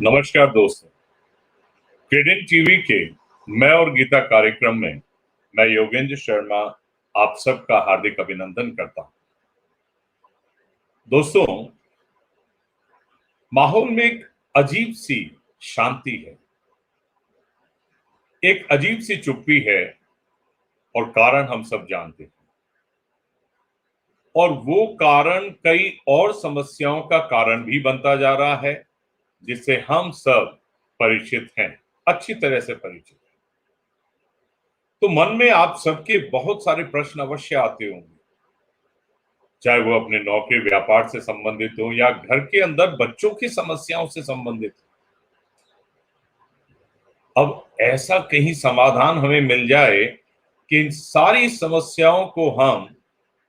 नमस्कार दोस्तों, क्रेडेंट टीवी के मैं और गीता कार्यक्रम में मैं योगेंद्र शर्मा आप सबका हार्दिक अभिनंदन करता हूं। दोस्तों, माहौल में एक अजीब सी शांति है, एक अजीब सी चुप्पी है और कारण हम सब जानते हैं। और वो कारण कई और समस्याओं का कारण भी बनता जा रहा है, जिससे हम सब परिचित हैं, अच्छी तरह से परिचित हैं। तो मन में आप सबके बहुत सारे प्रश्न अवश्य आते होंगे, चाहे वो अपने नौकरी व्यापार से संबंधित हो या घर के अंदर बच्चों की समस्याओं से संबंधित हो। अब ऐसा कहीं समाधान हमें मिल जाए कि इन सारी समस्याओं को हम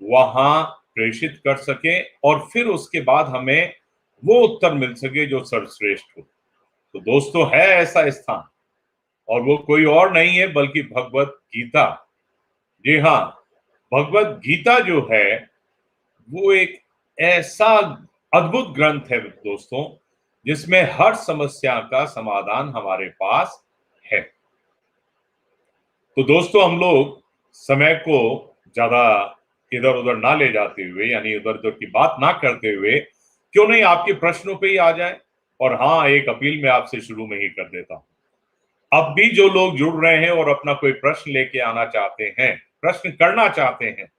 वहां प्रेषित कर सकें और फिर उसके बाद हमें वो उत्तर मिल सके जो सर्वश्रेष्ठ हो। तो दोस्तों, है ऐसा स्थान, और वो कोई और नहीं है बल्कि भगवत गीता। जी हाँ, भगवत गीता जो है वो एक ऐसा अद्भुत ग्रंथ है दोस्तों, जिसमें हर समस्या का समाधान हमारे पास है। तो दोस्तों, हम लोग समय को ज्यादा इधर उधर ना ले जाते हुए, यानी इधर उधर की बात ना करते हुए, क्यों नहीं आपके प्रश्नों पे ही आ जाए। और हाँ, एक अपील मैं आपसे शुरू में ही कर देता हूं। अब भी जो लोग जुड़ रहे हैं और अपना कोई प्रश्न लेके आना चाहते हैं, प्रश्न करना चाहते हैं,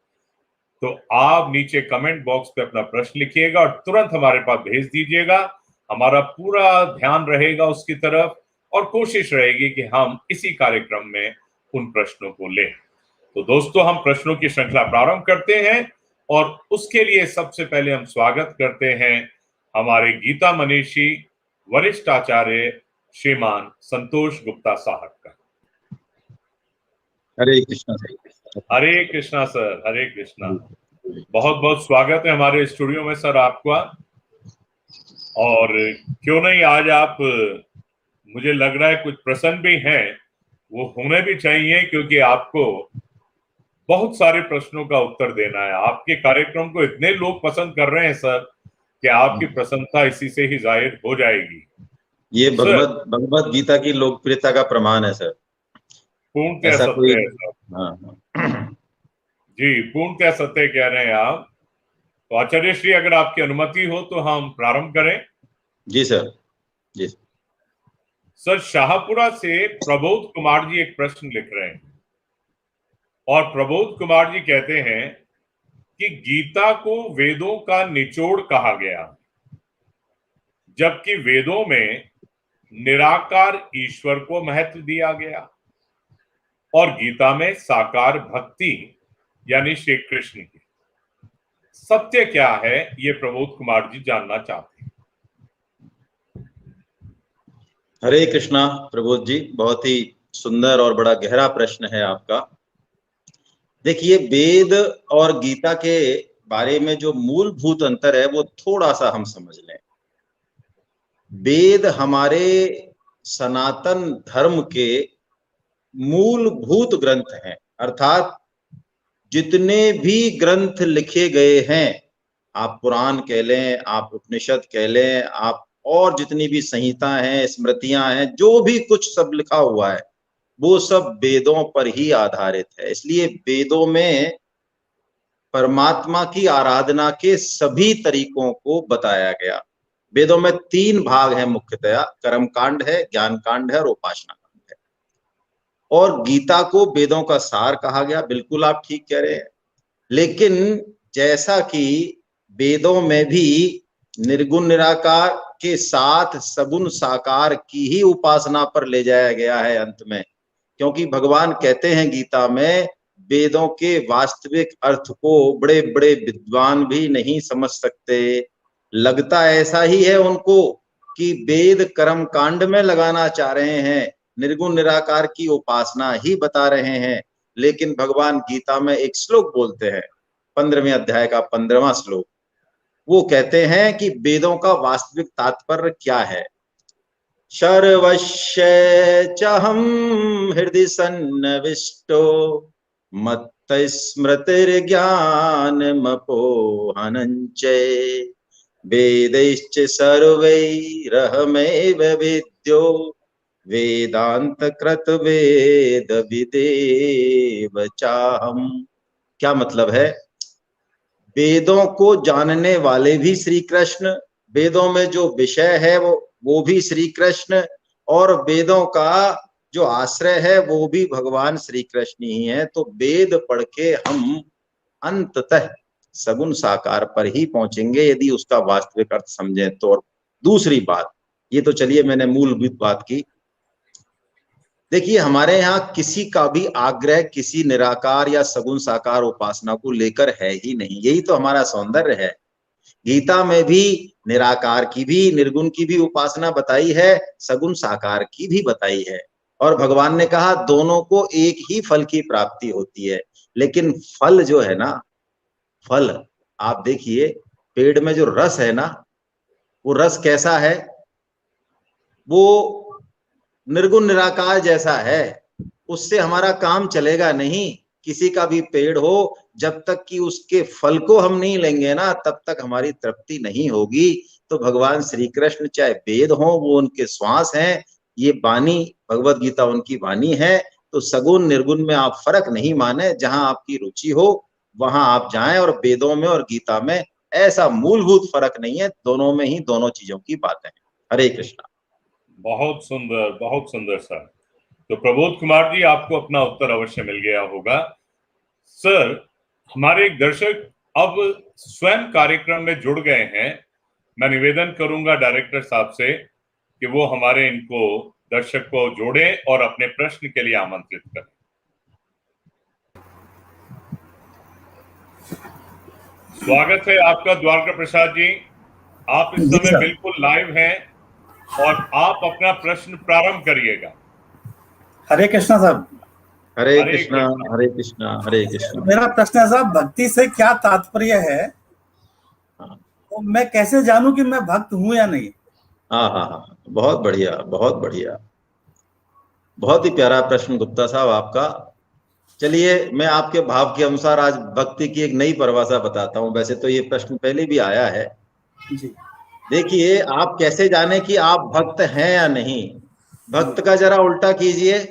तो आप नीचे कमेंट बॉक्स पे अपना प्रश्न लिखिएगा और तुरंत हमारे पास भेज दीजिएगा। हमारा पूरा ध्यान रहेगा उसकी तरफ और कोशिश रहेगी कि हम इसी कार्यक्रम में उन प्रश्नों को लें। तो दोस्तों, हम प्रश्नों की श्रृंखला प्रारंभ करते हैं और उसके लिए सबसे पहले हम स्वागत करते हैं हमारे गीता मनीषी वरिष्ठ आचार्य श्रीमान संतोष गुप्ता साहब का। हरे कृष्णा सर। हरे कृष्णा सर, हरे कृष्णा। बहुत बहुत स्वागत है हमारे स्टूडियो में सर आपका। और क्यों नहीं आज आप, मुझे लग रहा है कुछ प्रसन्न भी हैं, वो होने भी चाहिए, क्योंकि आपको बहुत सारे प्रश्नों का उत्तर देना है। आपके कार्यक्रम को इतने लोग पसंद कर रहे हैं सर कि आपकी प्रसन्नता इसी से ही जाहिर हो जाएगी। ये भगवत गीता की लोकप्रियता का प्रमाण है सर। पूर्णतः ऐसा सत्य कोई है सर। हाँ। जी, पूर्णतः सत्य कह रहे हैं आप। तो आचार्य श्री, अगर आपकी अनुमति हो तो हम प्रारंभ करें। जी सर। जी सर, शाहपुरा से प्रबोध कुमार जी एक प्रश्न लिख रहे हैं और प्रबोध कुमार जी कहते हैं कि गीता को वेदों का निचोड़ कहा गया, जबकि वेदों में निराकार ईश्वर को महत्व दिया गया और गीता में साकार भक्ति यानी श्री कृष्ण की। सत्य क्या है, ये प्रबोध कुमार जी जानना चाहते हैं। हरे कृष्णा प्रबोध जी, बहुत ही सुंदर और बड़ा गहरा प्रश्न है आपका। देखिए, वेद और गीता के बारे में जो मूलभूत अंतर है वो थोड़ा सा हम समझ लें। वेद हमारे सनातन धर्म के मूलभूत ग्रंथ हैं, अर्थात जितने भी ग्रंथ लिखे गए हैं, आप पुराण कह लें, आप उपनिषद कह लें, आप और जितनी भी संहिता हैं, स्मृतियां हैं, जो भी कुछ सब लिखा हुआ है वो सब वेदों पर ही आधारित है। इसलिए वेदों में परमात्मा की आराधना के सभी तरीकों को बताया गया। वेदों में 3 भाग हैं मुख्यतया, कर्म कांड है, ज्ञान कांड है और उपासना कांड है। और गीता को वेदों का सार कहा गया, बिल्कुल आप ठीक कह रहे हैं। लेकिन जैसा कि वेदों में भी निर्गुण निराकार के साथ सगुण साकार की ही उपासना पर ले जाया गया है अंत में, क्योंकि भगवान कहते हैं गीता में, वेदों के वास्तविक अर्थ को बड़े बड़े विद्वान भी नहीं समझ सकते। लगता ऐसा ही है उनको कि वेद कर्म कांड में लगाना चाह रहे हैं, निर्गुण निराकार की उपासना ही बता रहे हैं। लेकिन भगवान गीता में एक श्लोक बोलते हैं, 15वें अध्याय का 15वां श्लोक। वो कहते हैं कि वेदों का वास्तविक तात्पर्य क्या है। सर्वस्य चहम हृदि सन्निविष्टो मत्त स्मृतिर्ज्ञानमपोहनञ्च वेदैश्च सर्वैरहमेव वेद्यो वेदांत कृत वेद विदेव चाहम। क्या मतलब है? वेदों को जानने वाले भी श्री कृष्ण, वेदों में जो विषय है वो भी श्री कृष्ण, और वेदों का जो आश्रय है वो भी भगवान श्री कृष्ण ही है। तो वेद पढ़ के हम अंततः सगुण साकार पर ही पहुंचेंगे यदि उसका वास्तविक अर्थ समझें तो। और दूसरी बात, ये तो चलिए मैंने मूलभूत बात की। देखिए, हमारे यहाँ किसी का भी आग्रह किसी निराकार या सगुण साकार उपासना को लेकर है ही नहीं। यही तो हमारा सौंदर्य है। गीता में भी निराकार की भी, निर्गुण की भी उपासना बताई है, सगुण साकार की भी बताई है। और भगवान ने कहा दोनों को एक ही फल की प्राप्ति होती है। लेकिन फल जो है ना, फल आप देखिए, पेड़ में जो रस है ना, वो रस कैसा है? वो निर्गुण निराकार जैसा है। उससे हमारा काम चलेगा नहीं। किसी का भी पेड़ हो, जब तक कि उसके फल को हम नहीं लेंगे ना, तब तक हमारी तृप्ति नहीं होगी। तो भगवान श्री कृष्ण चाहे वेद हो, वो उनके श्वास हैं, ये वाणी भगवत गीता उनकी वाणी है। तो सगुण निर्गुण में आप फर्क नहीं माने, जहां आपकी रुचि हो वहां आप जाएं। और वेदों में और गीता में ऐसा मूलभूत फर्क नहीं है, दोनों में ही दोनों चीजों की बातें हैं। हरे कृष्णा। बहुत सुंदर सर। तो प्रबोध कुमार जी, आपको अपना उत्तर अवश्य मिल गया होगा। सर, हमारे दर्शक अब स्वयं कार्यक्रम में जुड़ गए हैं। मैं निवेदन करूंगा डायरेक्टर साहब से कि वो हमारे इनको दर्शक को जोड़ें और अपने प्रश्न के लिए आमंत्रित करें। स्वागत है आपका द्वारका प्रसाद जी। आप इस समय बिल्कुल लाइव हैं और आप अपना प्रश्न प्रारंभ करिएगा। हरे कृष्णा साहब। हरे कृष्णा, हरे कृष्णा, हरे कृष्णा। मेरा प्रश्न है साहब, भक्ति से क्या तात्पर्य है? तो मैं कैसे जानूं कि मैं भक्त हूं या नहीं? हाँ, बहुत बढ़िया, बहुत बढ़िया, बहुत ही प्यारा प्रश्न गुप्ता साहब आपका। चलिए, मैं आपके भाव के अनुसार आज भक्ति की एक नई परिभाषा बताता हूं। वैसे तो ये प्रश्न पहले भी आया है जी। देखिए, आप कैसे जाने कि आप भक्त हैं या नहीं? भक्त का जरा उल्टा कीजिए,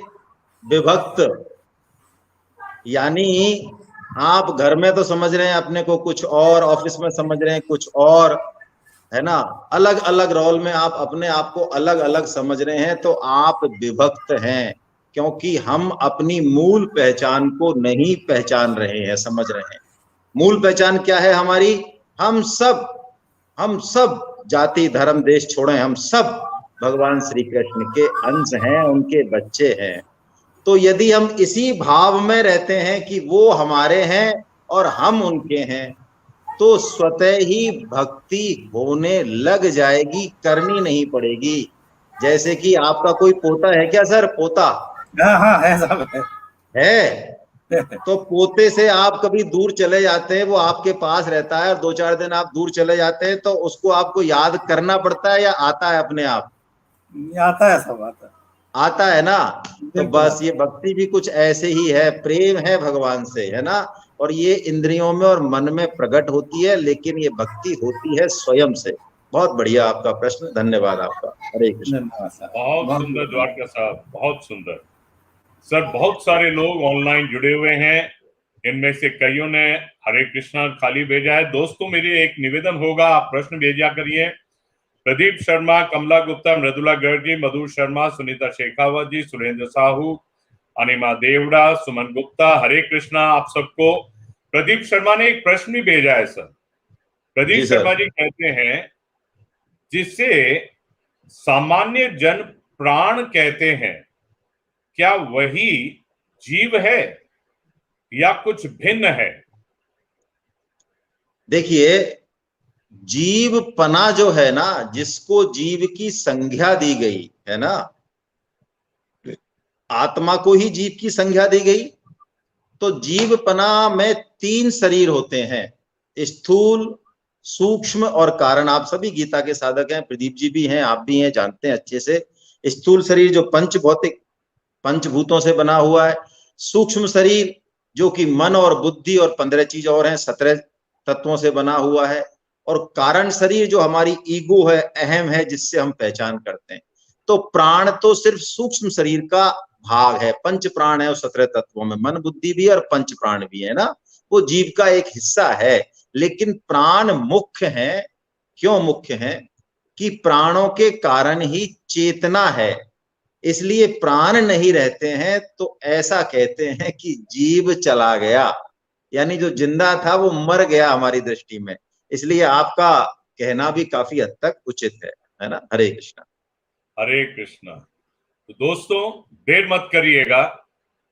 विभक्त। यानी आप घर में तो समझ रहे हैं अपने को कुछ और, ऑफिस में समझ रहे हैं कुछ और, है ना? अलग अलग रोल में आप अपने आप को अलग अलग समझ रहे हैं, तो आप विभक्त हैं। क्योंकि हम अपनी मूल पहचान को नहीं पहचान रहे हैं, समझ रहे हैं। मूल पहचान क्या है हमारी? हम सब जाति धर्म देश छोड़ें, हम सब भगवान श्री कृष्ण के अंश हैं, उनके बच्चे हैं। तो यदि हम इसी भाव में रहते हैं कि वो हमारे हैं और हम उनके हैं, तो स्वतः ही भक्ति होने लग जाएगी, करनी नहीं पड़ेगी। जैसे कि आपका कोई पोता है क्या सर? पोता हाँ है साहब, है। तो पोते से आप कभी दूर चले जाते हैं, वो आपके पास रहता है, और 2-4 दिन आप दूर चले जाते हैं, तो उसको आपको याद करना पड़ता है या आता है अपने आप? आता है सब, आता है ना। तो बस ये भक्ति भी कुछ ऐसे ही है, प्रेम है भगवान से, है ना। और ये इंद्रियों में और मन में प्रकट होती है, लेकिन ये भक्ति होती है स्वयं से। बहुत बढ़िया आपका प्रश्न, धन्यवाद आपका। हरे कृष्ण। बहुत सुंदर द्वारका साहब, बहुत सुंदर सर। बहुत सारे लोग ऑनलाइन जुड़े हुए हैं, इनमें से कईयों ने हरे कृष्णा खाली भेजा है। दोस्तों, मेरे एक निवेदन होगा, आप प्रश्न भेजा करिए। प्रदीप शर्मा, कमला गुप्ता, मृदुला गर्ग जी, मधु शर्मा, सुनीता शेखावत जी, सुरेंद्र साहू, अनिमा देवड़ा, सुमन गुप्ता, हरे कृष्णा आप सबको। प्रदीप शर्मा ने एक प्रश्न भी भेजा है सर। प्रदीप शर्मा जी कहते हैं, जिसे सामान्य जन प्राण कहते हैं, क्या वही जीव है या कुछ भिन्न है? देखिए, जीव पना जो है ना, जिसको जीव की संज्ञा दी गई है ना, आत्मा को ही जीव की संज्ञा दी गई। तो जीव पना में 3 शरीर होते हैं, स्थूल, सूक्ष्म और कारण। आप सभी गीता के साधक हैं, प्रदीप जी भी हैं, आप भी हैं, जानते हैं अच्छे से। स्थूल शरीर जो पंच भौतिक पंचभूतों से बना हुआ है। सूक्ष्म शरीर जो कि मन और बुद्धि और 15 चीज और हैं, 17 तत्वों से बना हुआ है। और कारण शरीर जो हमारी ईगो है, अहम है, जिससे हम पहचान करते हैं। तो प्राण तो सिर्फ सूक्ष्म शरीर का भाग है। पंच प्राण है उस 17 तत्वों में, मन बुद्धि भी है और पंच प्राण भी है ना, वो जीव का एक हिस्सा है। लेकिन प्राण मुख्य है। क्यों मुख्य है? कि प्राणों के कारण ही चेतना है। इसलिए प्राण नहीं रहते हैं तो ऐसा कहते हैं कि जीव चला गया, यानी जो जिंदा था वो मर गया हमारी दृष्टि में। इसलिए आपका कहना भी काफी हद तक उचित है ना। हरे कृष्णा। हरे कृष्णा। तो दोस्तों, देर मत करिएगा,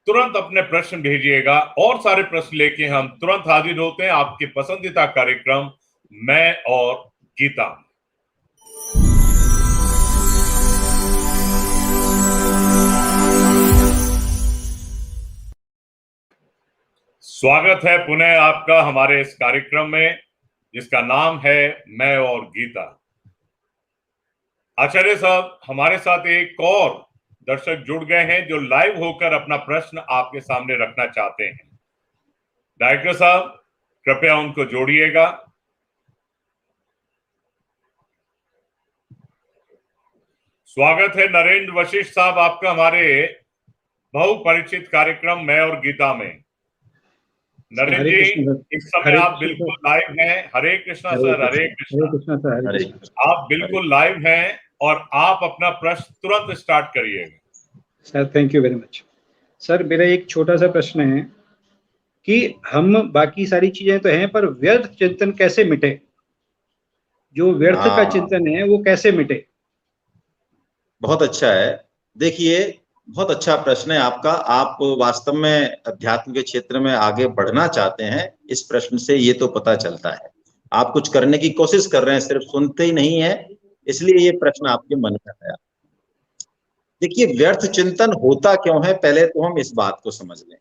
तुरंत अपने प्रश्न भेजिएगा। और सारे प्रश्न लेके हम तुरंत हाजिर होते हैं आपके पसंदीदा कार्यक्रम मैं और गीता। स्वागत है पुनः आपका हमारे इस कार्यक्रम में, जिसका नाम है मैं और गीता। आचार्य साहब, हमारे साथ एक और दर्शक जुड़ गए हैं जो लाइव होकर अपना प्रश्न आपके सामने रखना चाहते हैं। डायरेक्टर साहब, कृपया उनको जोड़िएगा। स्वागत है नरेंद्र वशिष्ठ साहब आपका हमारे बहुपरिचित कार्यक्रम मैं और गीता में। नरेंद्र जी, इस समय आप बिल्कुल लाइव हैं। हरे कृष्णा सर। हरे कृष्णा सर। आप बिल्कुल लाइव हैं और आप अपना प्रश्न तुरंत स्टार्ट करिएगा। Sir thank you very much. Sir मेरा एक छोटा सा प्रश्न है कि हम बाकी सारी चीजें तो हैं, पर व्यर्थ चिंतन कैसे मिटे? जो व्यर्थ का चिंतन है वो कैसे मिटे? बहुत अच्छा है। देखिए, बहुत अच्छा प्रश्न है आपका। आप वास्तव में अध्यात्म के क्षेत्र में आगे बढ़ना चाहते हैं, इस प्रश्न से ये तो पता चलता है। आप कुछ करने की कोशिश कर रहे हैं, सिर्फ सुनते ही नहीं है, इसलिए ये प्रश्न आपके मन में आया। देखिए, व्यर्थ चिंतन होता क्यों है, पहले तो हम इस बात को समझ लें।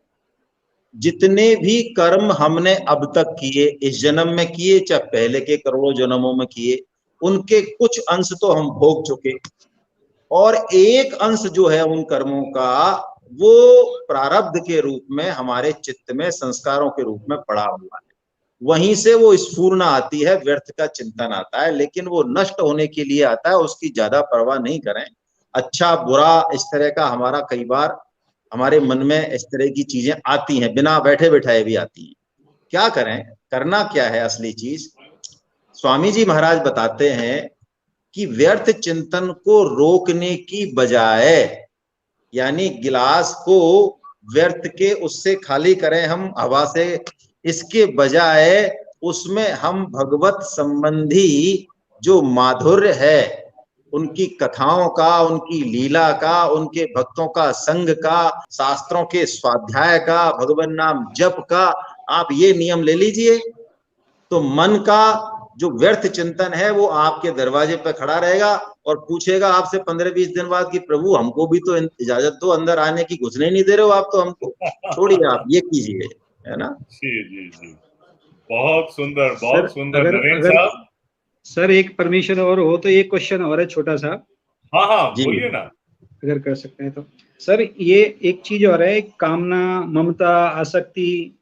जितने भी कर्म हमने अब तक किए, इस जन्म में किए चाहे पहले के करोड़ों जन्मों में किए, उनके कुछ अंश तो हम भोग चुके, और एक अंश जो है उन कर्मों का, वो प्रारब्ध के रूप में हमारे चित्त में संस्कारों के रूप में पड़ा हुआ है। वहीं से वो स्फूर्णा आती है, व्यर्थ का चिंतन आता है, लेकिन वो नष्ट होने के लिए आता है, उसकी ज्यादा परवाह नहीं करें। अच्छा बुरा इस तरह का हमारा कई बार हमारे मन में इस तरह की चीजें आती हैं, बिना बैठे बिठाए भी आती हैं। क्या करें? करना क्या है असली चीज? स्वामी जी महाराज बताते हैं कि व्यर्थ चिंतन को रोकने की बजाय, यानी गिलास को व्यर्थ के उससे खाली करें हम हवा से, इसके बजाय उसमें हम भगवत संबंधी जो माधुर्य है, उनकी कथाओं का, उनकी लीला का, उनके भक्तों का संग का, शास्त्रों के स्वाध्याय का, भगवान नाम जप का, आप ये नियम ले लीजिए, तो मन का जो व्यर्थ चिंतन है वो आपके दरवाजे पर खड़ा रहेगा और पूछेगा आपसे 15-20 दिन बाद कि प्रभु हमको भी तो इजाजत दो, अंदर आने की, घुसने नहीं दे रहे हो आप तो हमको, छोड़िए आप ये कीजिए, है ना। जी जी जी, बहुत सुंदर, बहुत सुंदर नरेंद्र साहब। सर एक परमिशन और हो तो एक क्वेश्चन और है छोटा सा। हाँ हाँ बोलिए ना, अगर कर सकते हैं तो। सर ये एक चीज और है, कामना, ममता, आसक्ति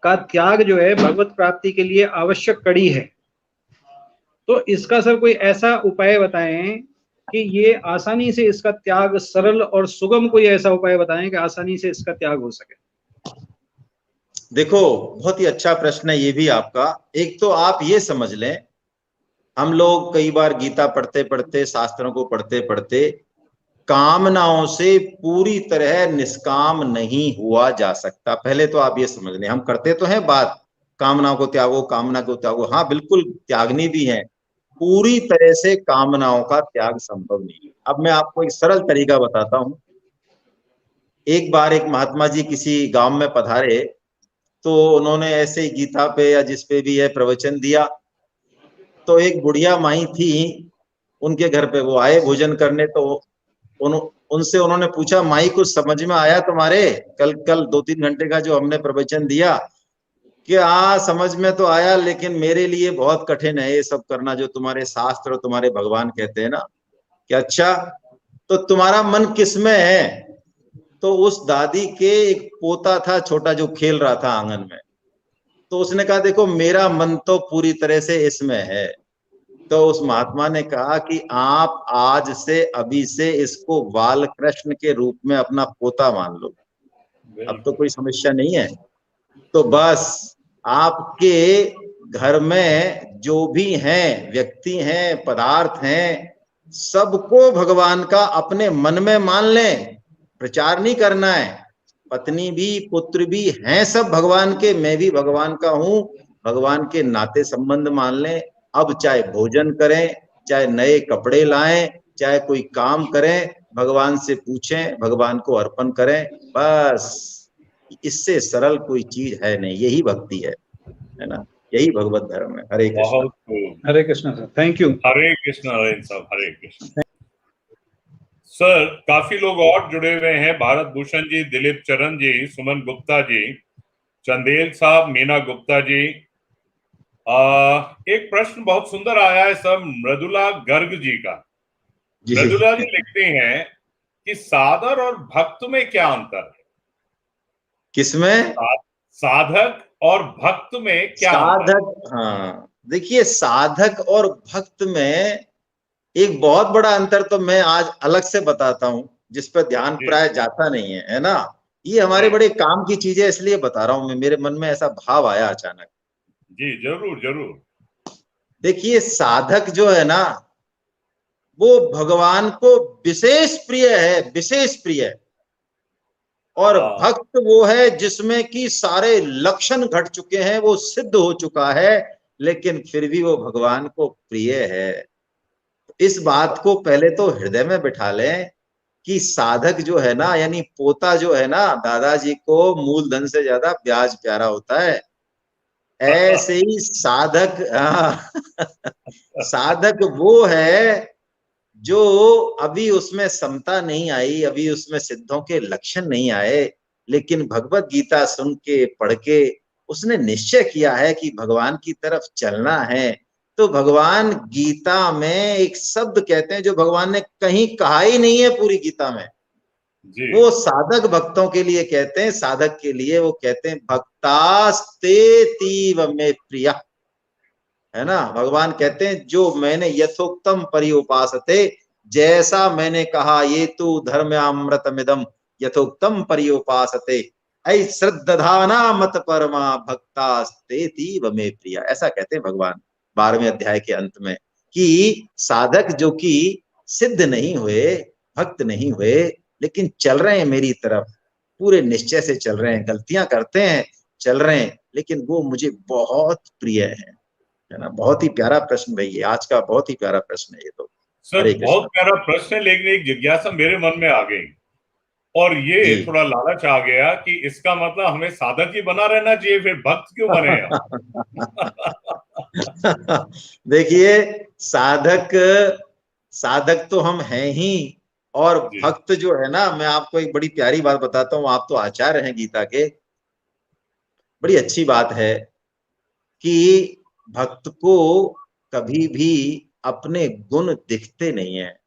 का त्याग जो है भगवत प्राप्ति के लिए आवश्यक कड़ी है। तो इसका सर कोई ऐसा उपाय बताएं कि ये आसानी से इसका त्याग, सरल और सुगम कोई ऐसा उपाय बताएं कि आसानी से इसका त्याग हो सके। देखो, बहुत ही अच्छा प्रश्न है ये भी आपका। एक तो आप ये समझ लें, हम लोग कई बार गीता पढ़ते पढ़ते, शास्त्रों को पढ़ते पढ़ते, कामनाओं से पूरी तरह निष्काम नहीं हुआ जा सकता। पहले तो आप ये समझ लें, हम करते तो हैं बात, कामनाओं को त्यागो, कामना को त्यागो, हाँ बिल्कुल त्यागनी भी है, पूरी तरह से कामनाओं का त्याग संभव नहीं है। अब मैं आपको एक सरल तरीका बताता हूं। एक बार एक महात्मा जी किसी गांव में पधारे, तो उन्होंने ऐसे ही गीता पे या जिस पे भी है प्रवचन दिया। तो एक बुढ़िया माई थी उनके घर पे, वो आए भोजन करने, तो उनसे उन्होंने पूछा, माई कुछ समझ में आया तुम्हारे कल 2-3 घंटे का जो हमने प्रवचन दिया? कि हाँ समझ में तो आया, लेकिन मेरे लिए बहुत कठिन है ये सब करना जो तुम्हारे शास्त्र और तुम्हारे भगवान कहते हैं ना। कि अच्छा, तो तुम्हारा मन किस में है? तो उस दादी के एक पोता था छोटा जो खेल रहा था आंगन में, तो उसने कहा देखो मेरा मन तो पूरी तरह से इसमें है। तो उस महात्मा ने कहा कि आप आज से अभी से इसको बाल कृष्ण के रूप में अपना पोता मान लो, अब तो कोई समस्या नहीं है। तो बस आपके घर में जो भी हैं, व्यक्ति हैं, पदार्थ हैं, सबको भगवान का अपने मन में मान लें, प्रचार नहीं करना है। पत्नी भी पुत्र भी हैं सब भगवान के, मैं भी भगवान का हूं, भगवान के नाते संबंध मान लें। अब चाहे भोजन करें, चाहे नए कपड़े लाएं, चाहे कोई काम करें, भगवान से पूछें, भगवान को अर्पण करें, बस इससे सरल कोई चीज है नहीं। यही भक्ति है ना, यही भगवत धर्म है। हरे कृष्ण। बहुत खूब। हरे कृष्ण सर, थैंक यू। हरे कृष्ण नरेंद्र साहब, हरे कृष्ण। सर काफी लोग और जुड़े हुए हैं, भारत भूषण जी, दिलीप चरण जी, सुमन गुप्ता जी, चंदेल साहब, मीना गुप्ता जी। एक प्रश्न बहुत सुंदर आया है सर, मृदुला गर्ग जी का। मृदुला जी लिखते हैं कि साधक और भक्त में क्या अंतर है? किसमें? साधक और भक्त में क्या अंतर है? साधक, हाँ देखिए, साधक और भक्त में एक बहुत बड़ा अंतर तो मैं आज अलग से बताता हूं, जिस पर ध्यान प्राय जाता नहीं है ना। ये हमारे बड़े काम की चीजें, इसलिए बता रहा हूं मैं, मेरे मन में ऐसा भाव आया अचानक। जी जरूर जरूर। देखिए, साधक जो है ना, वो भगवान को विशेष प्रिय है, विशेष प्रिय। और भक्त वो है जिसमें कि सारे लक्षण घट चुके हैं, वो सिद्ध हो चुका है, लेकिन फिर भी वो भगवान को प्रिय है। इस बात को पहले तो हृदय में बिठा लें कि साधक जो है ना, यानी पोता जो है ना, दादाजी को मूलधन से ज्यादा ब्याज प्यारा होता है। ऐसे ही साधक, साधक वो है जो अभी उसमें समता नहीं आई, अभी उसमें सिद्धों के लक्षण नहीं आए, लेकिन भगवत गीता सुन के, पढ़ के उसने निश्चय किया है कि भगवान की तरफ चलना है। तो भगवान गीता में एक शब्द कहते हैं जो भगवान ने कहीं कहा ही नहीं है पूरी गीता में, वो साधक भक्तों के लिए कहते हैं, साधक के लिए वो कहते हैं भक्तास्ते तीव में प्रिया, है ना। भगवान कहते हैं जो मैंने यथोक्तम पर्युपासते, जैसा मैंने कहा, ये तू धर्म्यामृतमिदम यथोक्तम पर्युपासते ऐ श्रद्धाना मत परमा भक्तास्ते तीव में प्रिया, ऐसा कहते हैं भगवान 12वें अध्याय के अंत में, कि साधक जो कि सिद्ध नहीं हुए, भक्त नहीं हुए, लेकिन चल रहे हैं मेरी तरफ, पूरे निश्चय से चल रहे हैं, गलतियां करते हैं, चल रहे हैं, लेकिन वो मुझे बहुत प्रिय है ना। बहुत ही प्यारा प्रश्न भाई, ये आज का बहुत ही प्यारा प्रश्न है ये तो। सर बहुत प्यारा प्रश्न है, लेकिन एक जिज्ञासा मेरे मन में आ गई, और ये थोड़ा लालच आ गया कि इसका मतलब हमें साधक ही बना रहना चाहिए, फिर भक्त क्यों बने? देखिए, साधक तो हम हैं ही, और भक्त जो है ना, मैं आपको एक बड़ी प्यारी बात बताता हूँ, आप तो आचार्य हैं गीता के। बड़ी अच्छी बात है कि भक्त को कभी भी अपने गुण दिखते नहीं है,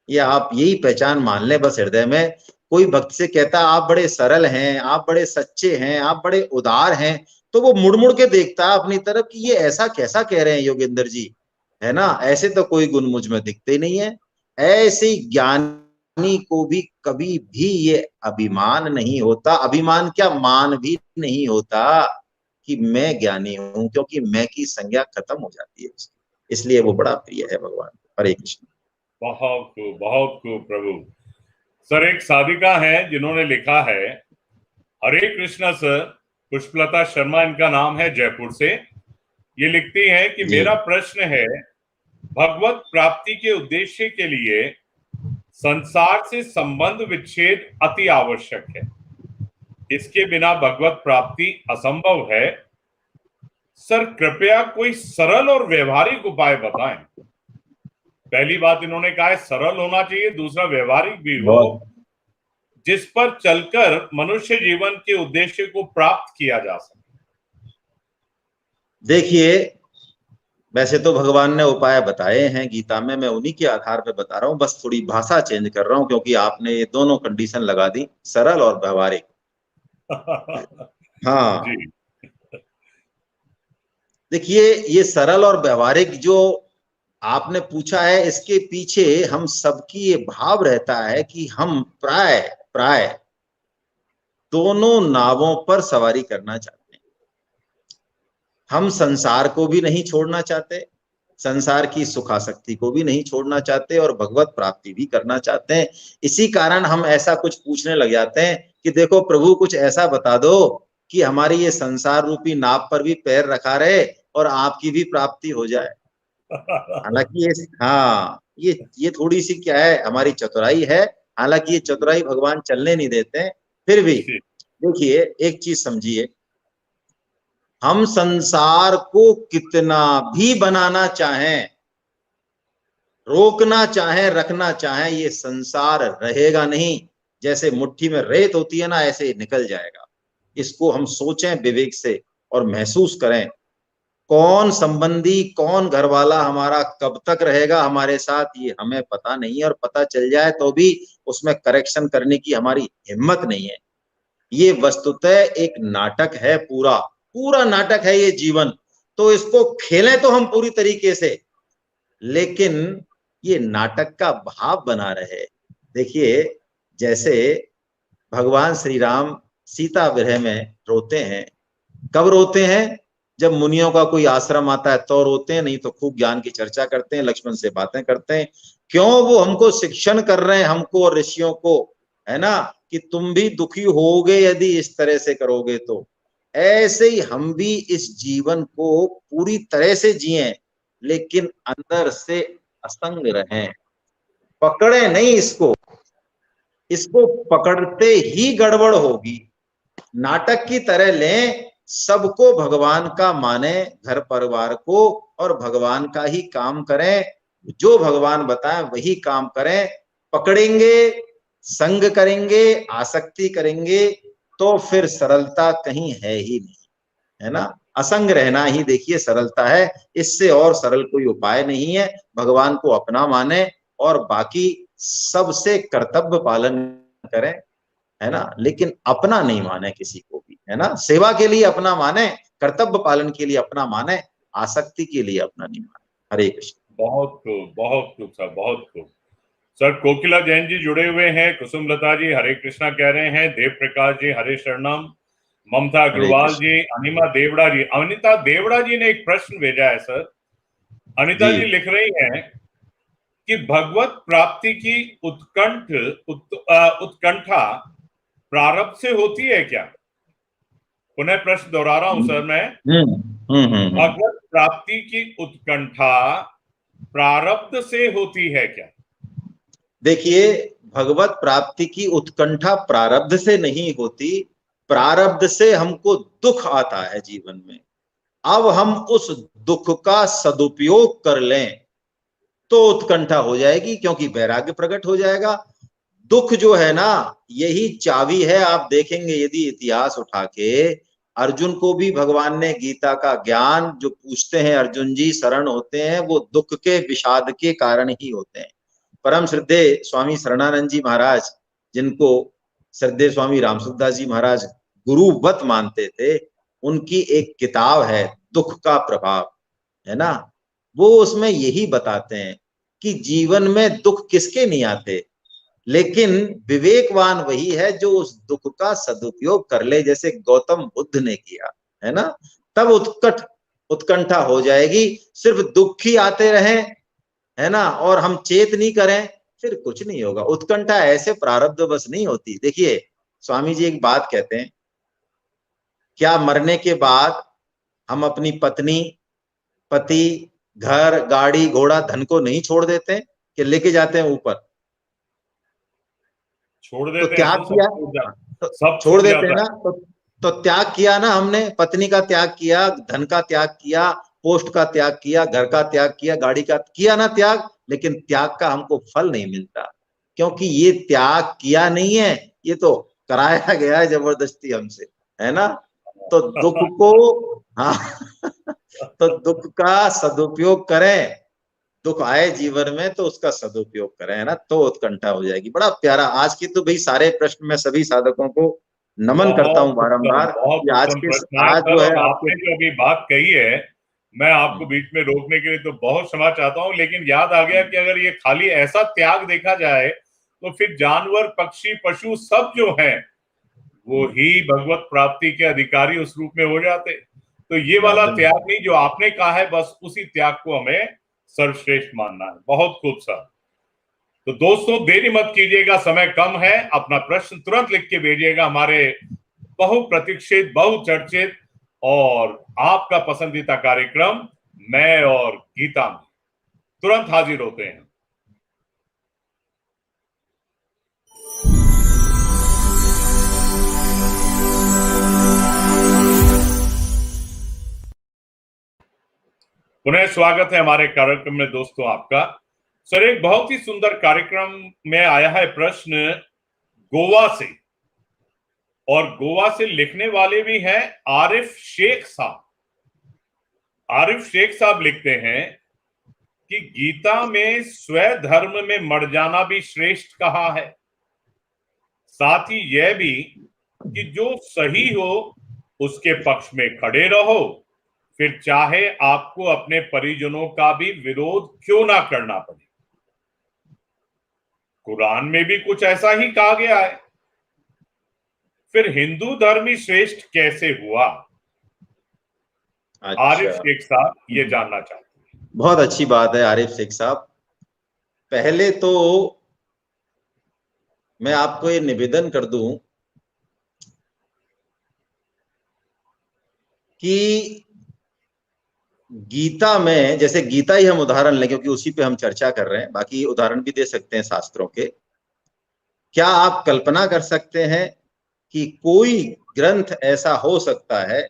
ये आप यही पहचान मान लें बस हृदय में। कोई भक्त से कहता आप बड़े सरल हैं, आप बड़े सच्चे हैं, आप बड़े उदार हैं, तो वो मुड़ मुड़ के देखता है अपनी तरफ कि ये ऐसा कैसा कह रहे हैं योगेंद्र जी, है ना, ऐसे तो कोई गुण मुझ में दिखते ही नहीं है। ऐसे ही ज्ञानी को भी कभी भी ये अभिमान नहीं होता, अभिमान क्या, मान भी नहीं होता कि मैं ज्ञानी हूं, क्योंकि मैं की संज्ञा खत्म हो जाती है उसकी, इसलिए वो बड़ा प्रिय है भगवान। हरे कृष्ण। बहुत खूब प्रभु। सर एक साधिका है जिन्होंने लिखा है, हरे कृष्णा सर, पुष्पलता शर्मा इनका नाम है, जयपुर से। ये लिखती हैं कि मेरा प्रश्न है, भगवत प्राप्ति के उद्देश्य के लिए संसार से संबंध विच्छेद अति आवश्यक है, इसके बिना भगवत प्राप्ति असंभव है। सर कृपया कोई सरल और व्यवहारिक उपाय बताएं। पहली बात इन्होंने कहा है सरल होना चाहिए, दूसरा व्यवहारिक भी हो, जिस पर चलकर मनुष्य जीवन के उद्देश्य को प्राप्त किया जा सके। देखिए, वैसे तो भगवान ने उपाय बताए हैं गीता में, मैं उन्हीं के आधार पे बता रहा हूं, बस थोड़ी भाषा चेंज कर रहा हूं, क्योंकि आपने ये दोनों कंडीशन लगा दी, सरल और व्यवहारिक। हाँ, देखिए, ये सरल और व्यवहारिक जो आपने पूछा है, इसके पीछे हम सबकी ये भाव रहता है कि हम प्राय प्राय दोनों नावों पर सवारी करना चाहते हैं। हम संसार को भी नहीं छोड़ना चाहते, संसार की सुखासक्ति को भी नहीं छोड़ना चाहते, और भगवत प्राप्ति भी करना चाहते हैं। इसी कारण हम ऐसा कुछ पूछने लग जाते हैं कि देखो प्रभु, कुछ ऐसा बता दो कि हमारी ये संसार रूपी नाव पर भी पैर रखा रहे और आपकी भी प्राप्ति हो जाए। हालांकि ये थोड़ी सी क्या है, हमारी चतुराई है। हालांकि ये चतुराई भगवान चलने नहीं देते हैं। फिर भी देखिए, एक चीज समझिए, हम संसार को कितना भी बनाना चाहें, रोकना चाहें, रखना चाहें, ये संसार रहेगा नहीं। जैसे मुट्ठी में रेत होती है ना, ऐसे निकल जाएगा। इसको हम सोचें विवेक से और महसूस करें, कौन संबंधी, कौन घरवाला हमारा कब तक रहेगा हमारे साथ, ये हमें पता नहीं है। और पता चल जाए तो भी उसमें करेक्शन करने की हमारी हिम्मत नहीं है। ये वस्तुतः एक नाटक है, पूरा पूरा नाटक है ये जीवन। तो इसको खेलें तो हम पूरी तरीके से, लेकिन ये नाटक का भाव बना रहे। देखिए, जैसे भगवान श्री राम सीता विरह में रोते हैं। कब रोते हैं? जब मुनियों का कोई आश्रम आता है तो रोते हैं, नहीं तो खूब ज्ञान की चर्चा करते हैं, लक्ष्मण से बातें करते हैं। क्यों? वो हमको शिक्षण कर रहे हैं, हमको और ऋषियों को, है ना, कि तुम भी दुखी होगे यदि इस तरह से करोगे तो। ऐसे ही हम भी इस जीवन को पूरी तरह से जिए, लेकिन अंदर से असंग रहें, पकड़े नहीं इसको। इसको पकड़ते ही गड़बड़ होगी। नाटक की तरह लें, सबको भगवान का माने, घर परिवार को, और भगवान का ही काम करें। जो भगवान बताएं वही काम करें। पकड़ेंगे, संग करेंगे, आसक्ति करेंगे, तो फिर सरलता कहीं है ही नहीं, है ना। असंग रहना ही देखिए सरलता है। इससे और सरल कोई उपाय नहीं है। भगवान को अपना माने और बाकी सबसे कर्तव्य पालन करें, है ना, लेकिन अपना नहीं माने किसी को भी, है ना। सेवा के लिए अपना माने, कर्तव्य पालन के लिए अपना माने, आसक्ति के लिए अपना नहीं माने। हरे कृष्ण। बहुत खूब, बहुत खूब सर, बहुत खूब सर। कोकिला जैन जी जुड़े हुए हैं, कुसुम लता जी हरे कृष्णा कह रहे हैं, देव प्रकाश जी हरे शरणम, ममता अग्रवाल जी, अनिमा देवड़ा जी, अनिता देवड़ा जी ने एक प्रश्न भेजा है सर। अनिता जी लिख रही हैं कि भगवत प्राप्ति की उत्कंठा प्रारब्ध से होती है क्या? पुनः प्रश्न दोहरा रहा हूं सर मैं। भगवत प्राप्ति की उत्कंठा प्रारब्ध से होती है क्या? देखिए, भगवत प्राप्ति की उत्कंठा प्रारब्ध से नहीं होती। प्रारब्ध से हमको दुख आता है जीवन में। अब हम उस दुख का सदुपयोग कर लें तो उत्कंठा हो जाएगी, क्योंकि वैराग्य प्रकट हो जाएगा। दुख जो है ना, यही चाबी है। आप देखेंगे यदि इतिहास उठा के, अर्जुन को भी भगवान ने गीता का ज्ञान जो पूछते हैं, अर्जुन जी शरण होते हैं, वो दुख के विषाद के कारण ही होते हैं। परम श्रद्धेय स्वामी शरणानंद जी महाराज, जिनको श्रद्धेय स्वामी रामसुखदास जी महाराज गुरुवत मानते थे, उनकी एक किताब है दुख का प्रभाव, है ना। वो उसमें यही बताते हैं कि जीवन में दुख किसके नहीं आते, लेकिन विवेकवान वही है जो उस दुख का सदुपयोग कर ले, जैसे गौतम बुद्ध ने किया, है ना। तब उत्कंठा हो जाएगी। सिर्फ दुख ही आते रहें, है ना, और हम चेत नहीं करें, फिर कुछ नहीं होगा। उत्कंठा ऐसे प्रारब्ध बस नहीं होती। देखिए, स्वामी जी एक बात कहते हैं, क्या मरने के बाद हम अपनी पत्नी, पति, घर, गाड़ी, घोड़ा, धन को नहीं छोड़ देते कि लेके जाते हैं ऊपर? छोड़ देते तो त्याग किया, सब छोड़ देते हैं ना। तो त्याग किया ना हमने, पत्नी का त्याग किया, धन का त्याग किया, पोस्ट का त्याग किया, घर का त्याग किया, गाड़ी का किया ना त्याग। लेकिन त्याग का हमको फल नहीं मिलता, क्योंकि ये त्याग किया नहीं है, ये तो कराया गया है जबरदस्ती हमसे, है ना। तो दुख को, हाँ तो दुख का सदुपयोग करें। दुख आए जीवन में तो उसका सदुपयोग करें, है ना, तो उत्कंठा हो जाएगी। बड़ा प्यारा आज की तो भाई सारे प्रश्न में सभी साधकों को नमन करता हूँ बारंबार। बहुत आज उत्तम के प्रश्न है आज सर। जो है और आपके, आपने जो अभी बात कही है मैं आपको बीच में रोकने के लिए तो बहुत क्षमा चाहता हूं, लेकिन याद आ गया कि अगर ये खाली ऐसा त्याग देखा जाए तो फिर जानवर, पक्षी, पशु सब जो हैं वो ही भगवत प्राप्ति के अधिकारी उस रूप में हो जाते। तो ये वाला त्याग नहीं जो आपने कहा है, बस उसी त्याग को हमें सर्वश्रेष्ठ मानना है। बहुत खूब सर। तो दोस्तों देरी मत कीजिएगा, समय कम है, अपना प्रश्न तुरंत लिख के भेजिएगा। हमारे बहुप्रतीक्षित, बहुचर्चित और आपका पसंदीदा कार्यक्रम मैं और गीता में तुरंत हाजिर होते हैं। पुनः स्वागत है हमारे कार्यक्रम में दोस्तों आपका। सर एक बहुत ही सुंदर कार्यक्रम में आया है प्रश्न गोवा से, और गोवा से लिखने वाले भी हैं आरिफ शेख साहब। आरिफ शेख साहब लिखते हैं कि गीता में स्वधर्म में मर जाना भी श्रेष्ठ कहा है, साथ ही यह भी कि जो सही हो उसके पक्ष में खड़े रहो, फिर चाहे आपको अपने परिजनों का भी विरोध क्यों ना करना पड़े। कुरान में भी कुछ ऐसा ही कहा गया है, फिर हिंदू धर्म ही श्रेष्ठ कैसे हुआ? अच्छा। आरिफ शेख साहब ये जानना चाहते हैं। बहुत अच्छी बात है आरिफ शेख साहब। पहले तो मैं आपको ये निवेदन कर दूं कि गीता में, जैसे गीता ही हम उदाहरण लें क्योंकि उसी पे हम चर्चा कर रहे हैं, बाकी उदाहरण भी दे सकते हैं शास्त्रों के। क्या आप कल्पना कर सकते हैं कि कोई ग्रंथ ऐसा हो सकता है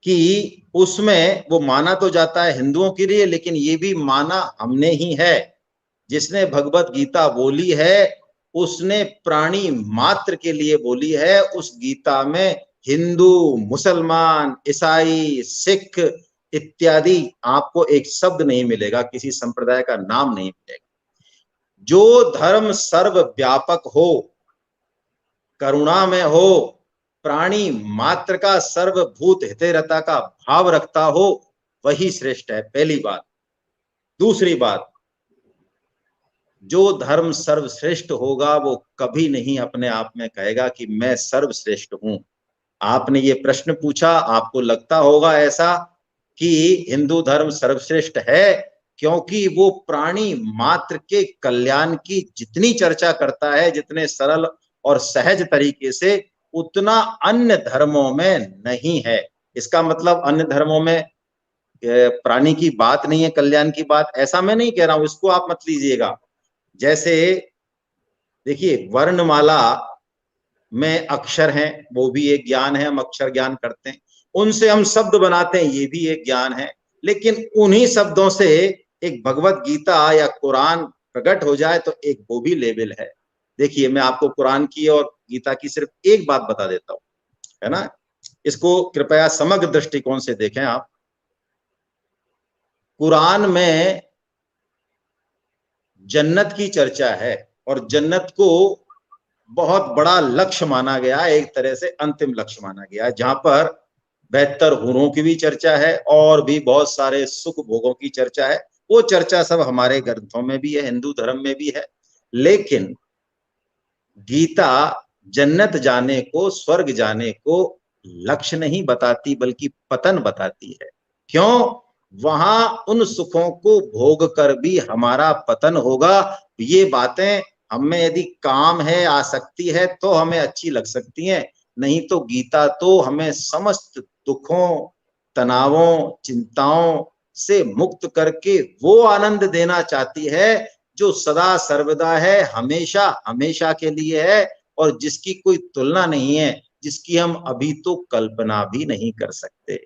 कि उसमें वो माना तो जाता है हिंदुओं के लिए, लेकिन ये भी माना हमने ही है। जिसने भगवत गीता बोली है उसने प्राणी मात्र के लिए बोली है। उस गीता में हिंदू, मुसलमान, ईसाई, सिख इत्यादि आपको एक शब्द नहीं मिलेगा, किसी संप्रदाय का नाम नहीं मिलेगा। जो धर्म सर्वव्यापक हो, करुणा में हो, प्राणी मात्र का सर्वभूत हितैषता का भाव रखता हो, वही श्रेष्ठ है, पहली बात। दूसरी बात, जो धर्म सर्वश्रेष्ठ होगा वो कभी नहीं अपने आप में कहेगा कि मैं सर्वश्रेष्ठ हूं। आपने ये प्रश्न पूछा, आपको लगता होगा ऐसा कि हिंदू धर्म सर्वश्रेष्ठ है क्योंकि वो प्राणी मात्र के कल्याण की जितनी चर्चा करता है, जितने सरल और सहज तरीके से, उतना अन्य धर्मों में नहीं है। इसका मतलब अन्य धर्मों में प्राणी की बात नहीं है, कल्याण की बात, ऐसा मैं नहीं कह रहा हूं, इसको आप मत लीजिएगा। जैसे देखिए वर्णमाला में अक्षर हैं, वो भी एक ज्ञान है, हम अक्षर ज्ञान करते हैं, उनसे हम शब्द बनाते हैं, ये भी एक ज्ञान है। लेकिन उन्हीं शब्दों से एक भगवत गीता या कुरान प्रकट हो जाए तो एक वो भी लेवल है। देखिए मैं आपको कुरान की और गीता की सिर्फ एक बात बता देता हूं, है ना, इसको कृपया समग्र दृष्टिकोण से देखें आप। कुरान में जन्नत की चर्चा है और जन्नत को बहुत बड़ा लक्ष्य माना गया है, एक तरह से अंतिम लक्ष्य माना गया है, जहां पर 72 हूरों की भी चर्चा है और भी बहुत सारे सुख भोगों की चर्चा है। वो चर्चा सब हमारे ग्रंथों में भी है, हिंदू धर्म में भी है। लेकिन गीता जन्नत जाने को, स्वर्ग जाने को लक्ष्य नहीं बताती बल्कि पतन बताती है। क्यों? वहां उन सुखों को भोग कर भी हमारा पतन होगा। ये बातें हमें यदि काम है, आसक्ति है तो हमें अच्छी लग सकती हैं, नहीं तो गीता तो हमें समस्त दुखों, तनावों, चिंताओं से मुक्त करके वो आनंद देना चाहती है जो सदा सर्वदा है, हमेशा हमेशा के लिए है और जिसकी कोई तुलना नहीं है, जिसकी हम अभी तो कल्पना भी नहीं कर सकते।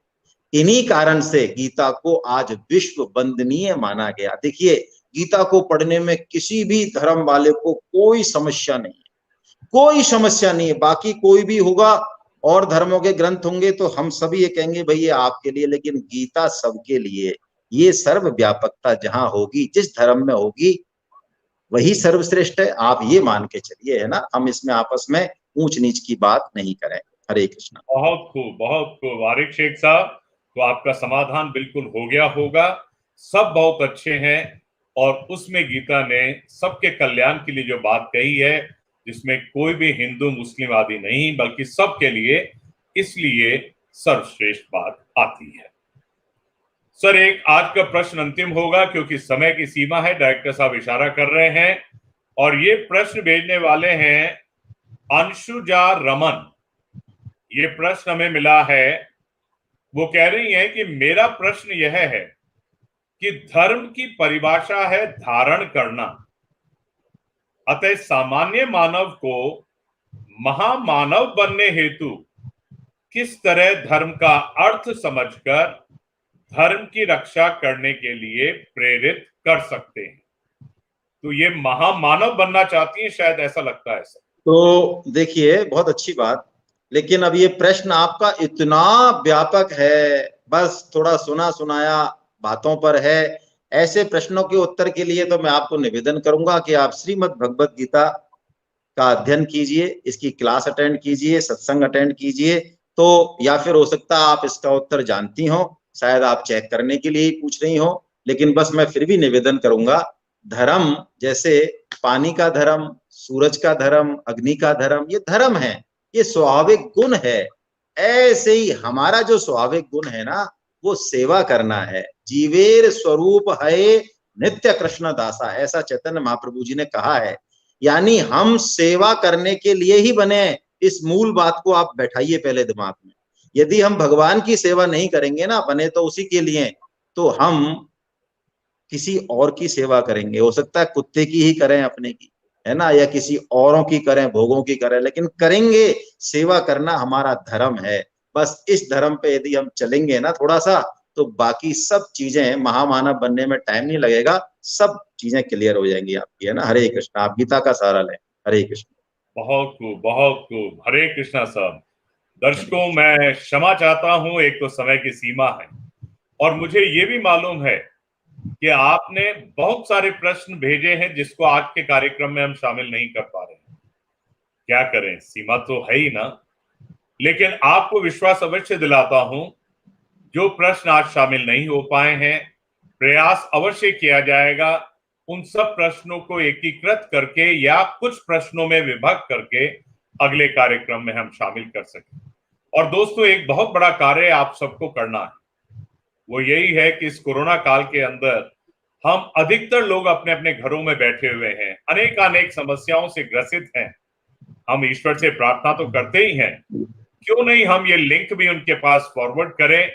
इन्हीं कारण से गीता को आज विश्व वंदनीय माना गया। देखिए गीता को पढ़ने में किसी भी धर्म वाले को कोई समस्या नहीं है, कोई समस्या नहीं है। बाकी कोई भी होगा और धर्मों के ग्रंथ होंगे तो हम सभी ये कहेंगे भाई ये आपके लिए, लेकिन गीता सबके लिए। ये सर्वव्यापकता जहां होगी, जिस धर्म में होगी, वही सर्वश्रेष्ठ है। आप ये मान के चलिए, है ना, हम इसमें आपस में ऊंच नीच की बात नहीं करें। हरे कृष्णा। बहुत खूब, बहुत खूब। आरिफ शेख साहब, तो आपका समाधान बिल्कुल हो गया होगा। सब बहुत अच्छे हैं और उसमें गीता ने सबके कल्याण के लिए जो बात कही है, जिसमें कोई भी हिंदू मुस्लिम आदि नहीं बल्कि सबके लिए, इसलिए सर्वश्रेष्ठ बात आती है। सर, एक आज का प्रश्न अंतिम होगा क्योंकि समय की सीमा है, डायरेक्टर साहब इशारा कर रहे हैं, और ये प्रश्न भेजने वाले हैं अंशुजा रमन। ये प्रश्न हमें मिला है, वो कह रही हैं कि मेरा प्रश्न यह है कि धर्म की परिभाषा है धारण करना, अतः सामान्य मानव को महामानव बनने हेतु किस तरह धर्म का अर्थ समझकर धर्म की रक्षा करने के लिए प्रेरित कर सकते हैं। तो ये महामानव बनना चाहती हैं, शायद ऐसा लगता है सर। तो देखिए, बहुत अच्छी बात, लेकिन अब ये प्रश्न आपका इतना व्यापक है, बस थोड़ा सुना सुनाया बातों पर है। ऐसे प्रश्नों के उत्तर के लिए तो मैं आपको निवेदन करूंगा कि आप श्रीमद् भगवत गीता का अध्ययन कीजिए, इसकी क्लास अटेंड कीजिए, सत्संग अटेंड कीजिए, तो या फिर हो सकता है आप इसका उत्तर जानती हो, शायद आप चेक करने के लिए ही पूछ रही हो। लेकिन बस मैं फिर भी निवेदन करूंगा, धर्म जैसे पानी का धर्म, सूरज का धर्म, अग्नि का धर्म, ये धर्म है, ये स्वाभाविक गुण है। ऐसे ही हमारा जो स्वाभाविक गुण है ना, वो सेवा करना है। जीवेर स्वरूप है नित्य कृष्ण दासा, ऐसा चैतन्य महाप्रभु जी ने कहा है। यानी हम सेवा करने के लिए ही बने। इस मूल बात को आप बैठाइए पहले दिमाग में। यदि हम भगवान की सेवा नहीं करेंगे ना, बने तो उसी के लिए, तो हम किसी और की सेवा करेंगे। हो सकता है कुत्ते की ही करें, अपने की, है ना, या किसी औरों की करें, भोगों की करें, लेकिन करेंगे। सेवा करना हमारा धर्म है। बस इस धर्म पे यदि हम चलेंगे ना थोड़ा सा, तो बाकी सब चीजें, महामानव बनने में टाइम नहीं लगेगा, सब चीजें क्लियर हो जाएंगी आपकी, है ना। हरे कृष्ण। आप गीता का सहारा लें। हरे कृष्ण। बहुत खूब, बहुत खूब। हरे कृष्णा साहब। दर्शकों, मैं क्षमा चाहता हूं, एक तो समय की सीमा है और मुझे ये भी मालूम है कि आपने बहुत सारे प्रश्न भेजे हैं जिसको आज के कार्यक्रम में हम शामिल नहीं कर पा रहे हैं। क्या करें, सीमा तो है ही ना। लेकिन आपको विश्वास अवश्य दिलाता हूं, जो प्रश्न आज शामिल नहीं हो पाए हैं, प्रयास अवश्य किया जाएगा उन सब प्रश्नों को एकीकृत करके या कुछ प्रश्नों में विभक्त करके अगले कार्यक्रम में हम शामिल कर सकें। और दोस्तों, एक बहुत बड़ा कार्य आप सबको करना है, वो यही है कि इस कोरोना काल के अंदर हम अधिकतर लोग अपने अपने घरों में बैठे हुए हैं, अनेक समस्याओं से ग्रसित हैं। हम ईश्वर से प्रार्थना तो करते ही हैं, क्यों नहीं हम ये लिंक भी उनके पास फॉरवर्ड करें,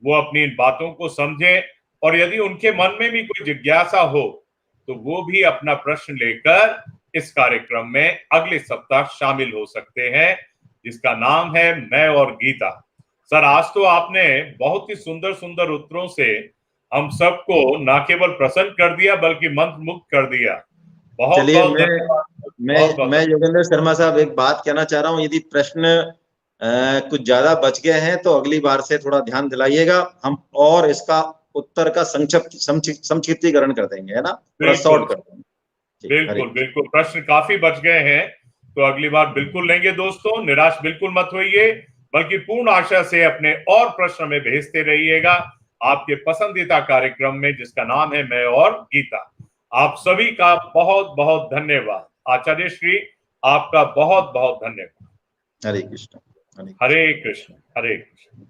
वो अपनी इन बातों को समझें, और यदि उनके मन में भी कोई जिज्ञासा हो तो वो भी अपना प्रश्न लेकर इस कार्यक्रम में अगले सप्ताह शामिल हो सकते हैं, जिसका नाम है मैं और गीता। सर, आज तो आपने बहुत ही सुंदर सुंदर उत्तरों से हम सबको न केवल प्रसन्न कर दिया बल्कि मंत्रमुग्ध कर दिया। बहुत बहुत धन्यवाद। मैं योगेंद्र शर्मा साहब एक बात कहना चाह रहा हूँ, यदि प्रश्न कुछ ज्यादा बच गए हैं तो अगली बार से थोड़ा ध्यान दिलाइएगा, हम और इसका उत्तर का संक्षिप्तीकरण कर देंगे, है ना, थोड़ा शॉर्ट कर देंगे। बिल्कुल बिल्कुल, प्रश्न काफी बच गए हैं तो अगली बार बिल्कुल लेंगे। दोस्तों, निराश बिल्कुल मत होइए, बल्कि पूर्ण आशा से अपने और प्रश्न में भेजते रहिएगा आपके पसंदीदा कार्यक्रम में, जिसका नाम है मैं और गीता। आप सभी का बहुत बहुत धन्यवाद। आचार्य श्री, आपका बहुत बहुत धन्यवाद। हरे कृष्ण। हरे कृष्ण। हरे कृष्ण।